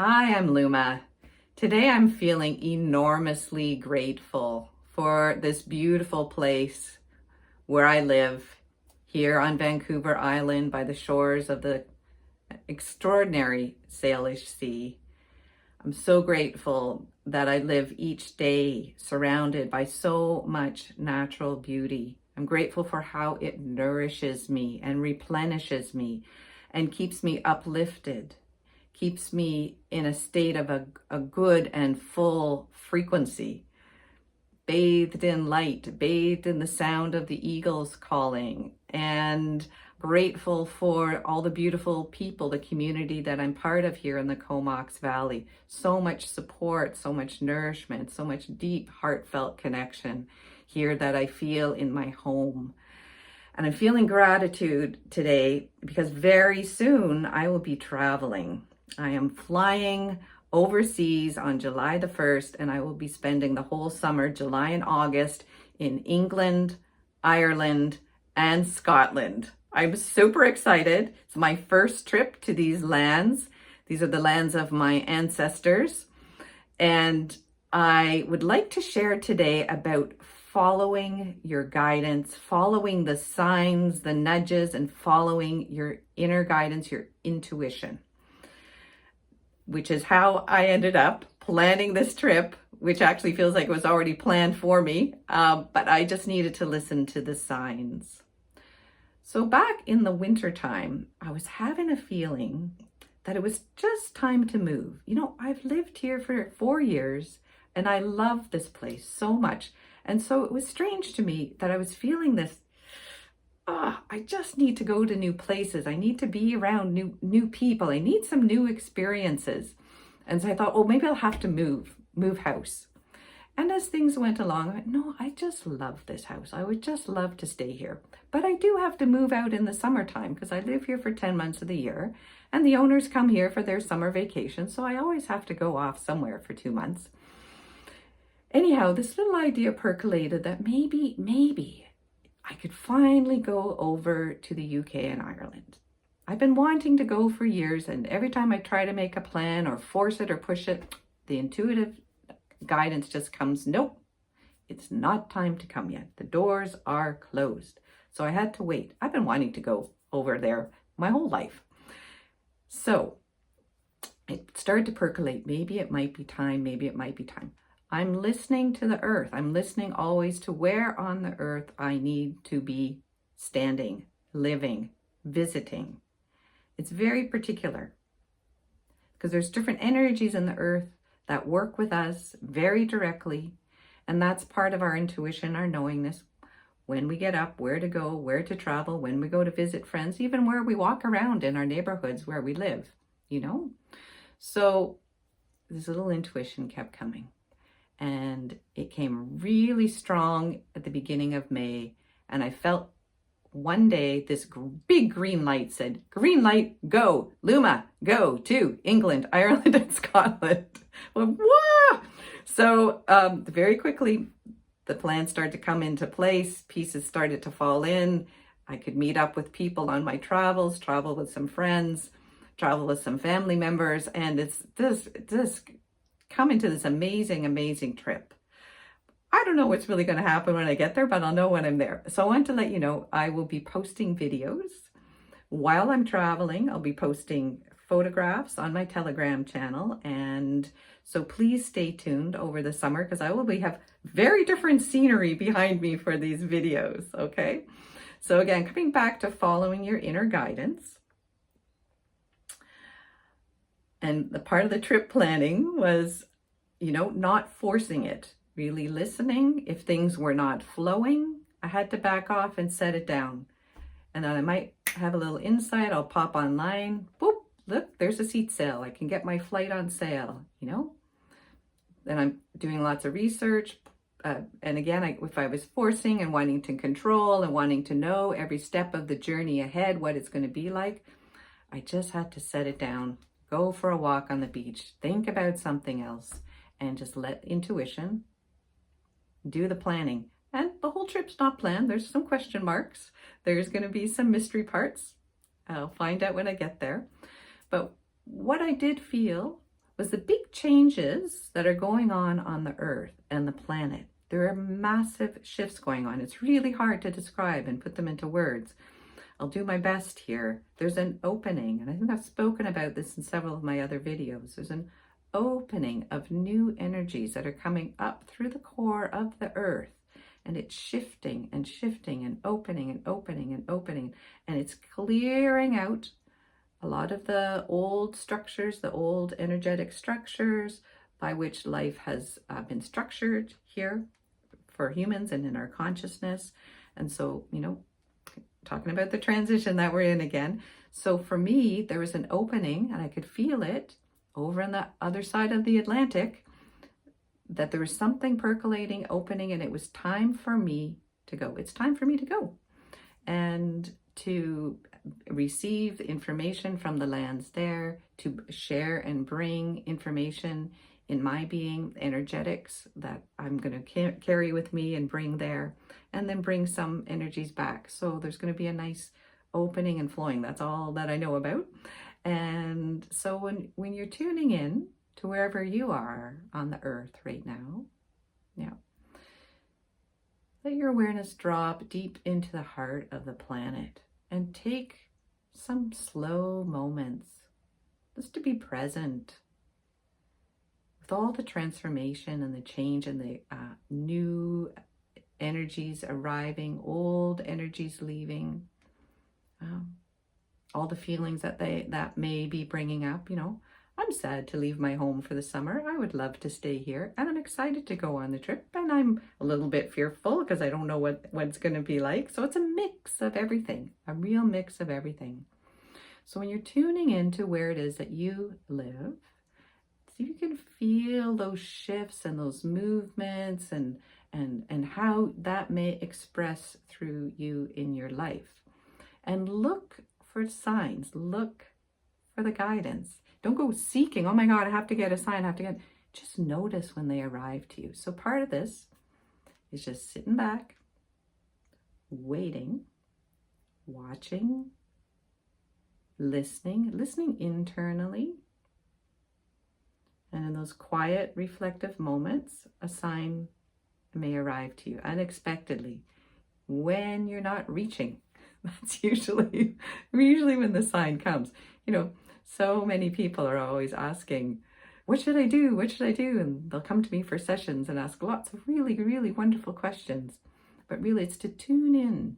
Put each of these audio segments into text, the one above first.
Hi, I'm Luma. Today I'm feeling enormously grateful for this beautiful place where I live here on Vancouver Island by the shores of the extraordinary Salish Sea. I'm so grateful that I live each day surrounded by so much natural beauty. I'm grateful for how it nourishes me and replenishes me and keeps me uplifted, keeps me in a state of a good and full frequency, bathed in light, bathed in the sound of the eagles calling, and grateful for all the beautiful people, the community that I'm part of here in the Comox Valley. So much support, so much nourishment, so much deep, heartfelt connection here that I feel in my home. And I'm feeling gratitude today because very soon I will be traveling. I am flying overseas on July the 1st, and I will be spending the whole summer, July and August, in England, Ireland, and Scotland. I'm super excited. It's my first trip to these lands. These are the lands of my ancestors. And I would like to share today about following your guidance, following the signs, the nudges, and following your inner guidance, your intuition, which is how I ended up planning this trip, which actually feels like it was already planned for me, but I just needed to listen to the signs. So back in the wintertime, I was having a feeling that it was just time to move. You know, I've lived here for 4 years and I love this place so much. And so it was strange to me that I was feeling this, I just need to go to new places. I need to be around new people. I need some new experiences. And so I thought, oh, maybe I'll have to move house. And as things went along, I went, no, I just love this house. I would just love to stay here. But I do have to move out in the summertime because I live here for 10 months of the year. And the owners come here for their summer vacation. So I always have to go off somewhere for 2 months. Anyhow, this little idea percolated that maybe I could finally go over to the UK and Ireland. I've been wanting to go for years, and every time I try to make a plan or force it or push it, the intuitive guidance just comes, nope, it's not time to come yet. The doors are closed. So I had to wait. I've been wanting to go over there my whole life. So it started to percolate. Maybe it might be time. Maybe it might be time. I'm listening to the earth. I'm listening always to where on the earth I need to be standing, living, visiting. It's very particular because there's different energies in the earth that work with us very directly. And that's part of our intuition, our knowingness. When we get up, where to go, where to travel, when we go to visit friends, even where we walk around in our neighborhoods where we live, you know? So this little intuition kept coming. And it came really strong at the beginning of May. And I felt one day this big green light said, green light, go, Luma, go to England, Ireland, and Scotland. Well, whoa! So very quickly, the plan started to come into place. Pieces started to fall in. I could meet up with people on my travels, travel with some friends, travel with some family members. And it's this come into this amazing trip. I don't know what's really going to happen when I get there, but I'll know when I'm there. So I want to let you know, I will be posting videos while I'm traveling. I'll be posting photographs on my Telegram channel. And so please stay tuned over the summer because I will have very different scenery behind me for these videos. Okay. So again, coming back to following your inner guidance. And the part of the trip planning was, you know, not forcing it, really listening. If things were not flowing, I had to back off and set it down. And then I might have a little insight. I'll pop online. Boop, look, there's a seat sale. I can get my flight on sale, you know. Then I'm doing lots of research. And again, if I was forcing and wanting to control and wanting to know every step of the journey ahead, what it's going to be like, I just had to set it down. Go for a walk on the beach, think about something else, and just let intuition do the planning. And the whole trip's not planned. There's some question marks. There's going to be some mystery parts. I'll find out when I get there. But what I did feel was the big changes that are going on the earth and the planet. There are massive shifts going on. It's really hard to describe and put them into words. I'll do my best here. There's an opening, and I think I've spoken about this in several of my other videos. There's an opening of new energies that are coming up through the core of the earth, and it's shifting and shifting and opening and opening and opening, and it's clearing out a lot of the old structures, the old energetic structures by which life has been structured here for humans and in our consciousness. And so, you know, talking about the transition that we're in again. So for me, there was an opening, and I could feel it over on the other side of the Atlantic, that there was something percolating, opening, and it was time for me to go. It's time for me to go and to receive the information from the lands there, to share and bring information in my being, energetics that I'm going to carry with me and bring there, and then bring some energies back. So there's going to be a nice opening and flowing. That's all that I know about. And so when you're tuning in to wherever you are on the earth right now, yeah, let your awareness drop deep into the heart of the planet and take some slow moments just to be present with all the transformation and the change and the new energies arriving, old energies leaving, all the feelings that may be bringing up. You know, I'm sad to leave my home for the summer. I would love to stay here, and I'm excited to go on the trip, and I'm a little bit fearful because I don't know what it's going to be like. So it's a mix of everything, a real mix of everything. So when you're tuning into where it is that you live, see if you can feel those shifts and those movements and how that may express through you in your life. And look for signs, look for the guidance. Don't go seeking, oh my God, I have to get a sign, just notice when they arrive to you. So part of this is just sitting back, waiting, watching, listening internally. And in those quiet, reflective moments, a sign may arrive to you unexpectedly when you're not reaching. That's usually when the sign comes. You know, so many people are always asking, what should I do? What should I do? And they'll come to me for sessions and ask lots of really, really wonderful questions. But really, it's to tune in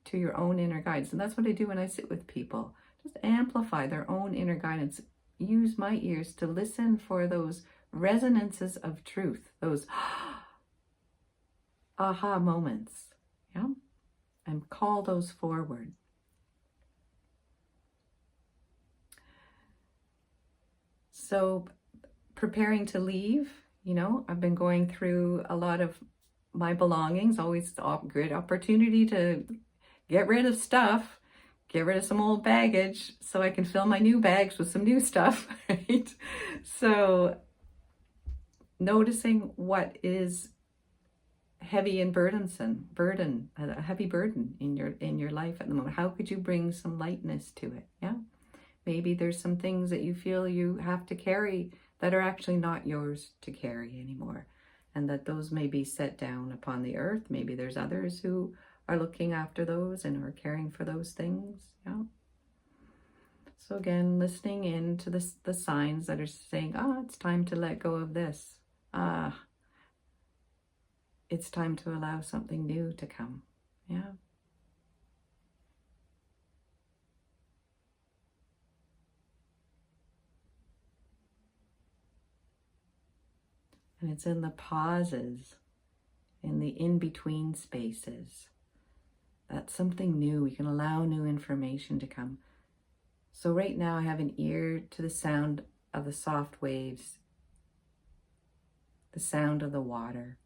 to your own inner guidance. And that's what I do when I sit with people. Just amplify their own inner guidance. Use my ears to listen for those resonances of truth, those aha moments. Yeah? And call those forward. So preparing to leave, you know, I've been going through a lot of my belongings, always a great opportunity to get rid of stuff, get rid of some old baggage so I can fill my new bags with some new stuff, right? So noticing what is heavy and a heavy burden in your life at the moment. How could you bring some lightness to it? Yeah. Maybe there's some things that you feel you have to carry that are actually not yours to carry anymore, and that those may be set down upon the earth. Maybe there's others who are looking after those and are caring for those things. Yeah. So again, listening in to the signs that are saying, it's time to let go of this. It's time to allow something new to come. Yeah. And it's in the pauses, in the in-between spaces, that something new, we can allow new information to come. So right now I have an ear to the sound of the soft waves, the sound of the water.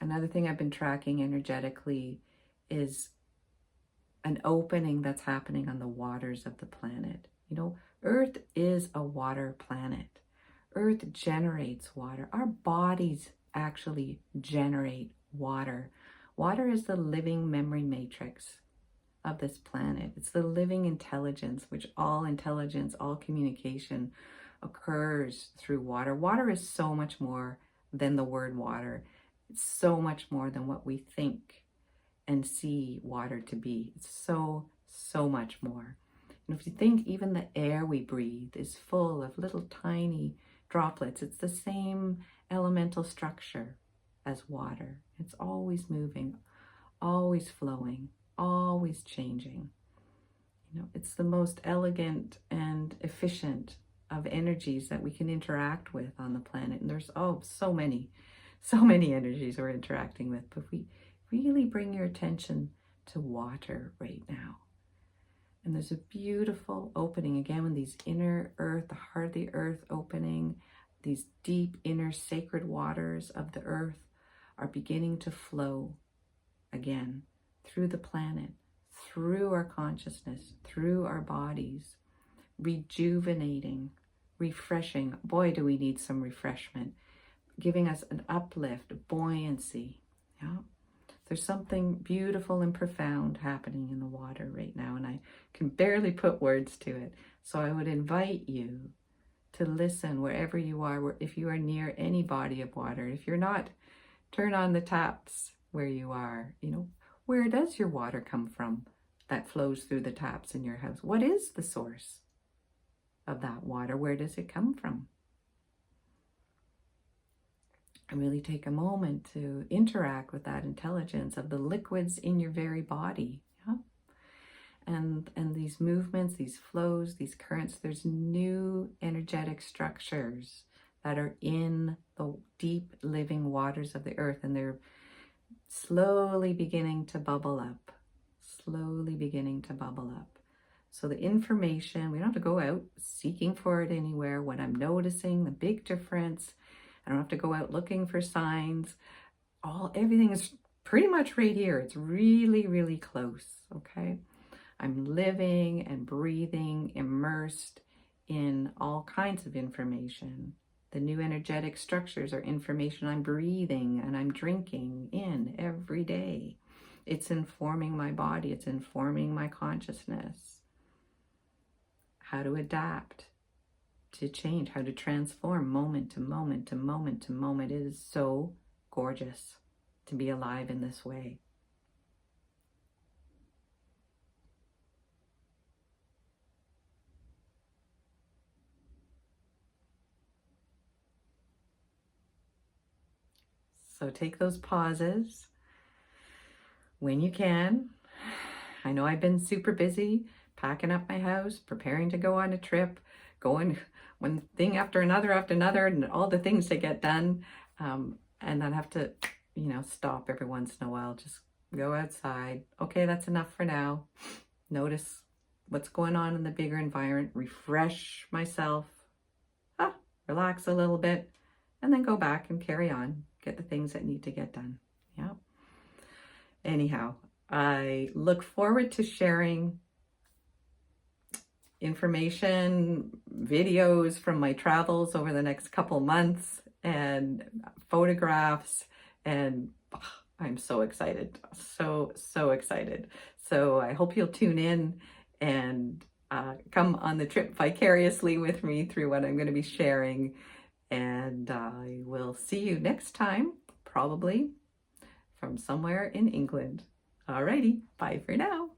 Another thing I've been tracking energetically is an opening that's happening on the waters of the planet. You know, Earth is a water planet. Earth generates water. Our bodies actually generate water. Water is the living memory matrix of this planet. It's the living intelligence, which all intelligence, all communication occurs through water. Water is so much more than the word water. It's so much more than what we think and see water to be. It's so, so much more. And if you think even the air we breathe is full of little tiny droplets, it's the same elemental structure as water. It's always moving, always flowing, always changing. It's the most elegant and efficient of energies that we can interact with on the planet. And there's so many energies we're interacting with. But if we really bring your attention to water right now, and there's a beautiful opening again when these inner earth, the heart of the earth opening, these deep inner sacred waters of the earth are beginning to flow again through the planet, through our consciousness, through our bodies, rejuvenating, refreshing. Boy, do we need some refreshment, giving us an uplift, buoyancy. Yeah. There's something beautiful and profound happening in the water right now, and I can barely put words to it. So I would invite you to listen wherever you are, if you are near any body of water. If you're not, turn on the taps where you are. Where does your water come from that flows through the taps in your house? What is the source of that water? Where does it come from? And really take a moment to interact with that intelligence of the liquids in your very body. Yeah? And these movements, these flows, these currents, there's new energetic structures that are in the deep living waters of the earth, and they're slowly beginning to bubble up, slowly beginning to bubble up. So the information, we don't have to go out seeking for it anywhere. When I'm noticing the big difference, I don't have to go out looking for signs. Everything is pretty much right here. It's really, really close, okay? I'm living and breathing, immersed in all kinds of information. The new energetic structures are information I'm breathing and I'm drinking in every day. It's informing my body. It's informing my consciousness. How to adapt, to change, how to transform moment to moment to moment to moment. It is so gorgeous to be alive in this way. So take those pauses when you can. I know I've been super busy packing up my house, preparing to go on a trip, going one thing after another, and all the things to get done. And then have to, stop every once in a while, just go outside. Okay, that's enough for now. Notice what's going on in the bigger environment, refresh myself, relax a little bit, and then go back and carry on, get the things that need to get done. Yeah. Anyhow, I look forward to sharing information, videos from my travels over the next couple months, and photographs, and I'm so excited, so excited. So I hope you'll tune in and come on the trip vicariously with me through what I'm going to be sharing, and I will see you next time, probably from somewhere in England. Alrighty, bye for now.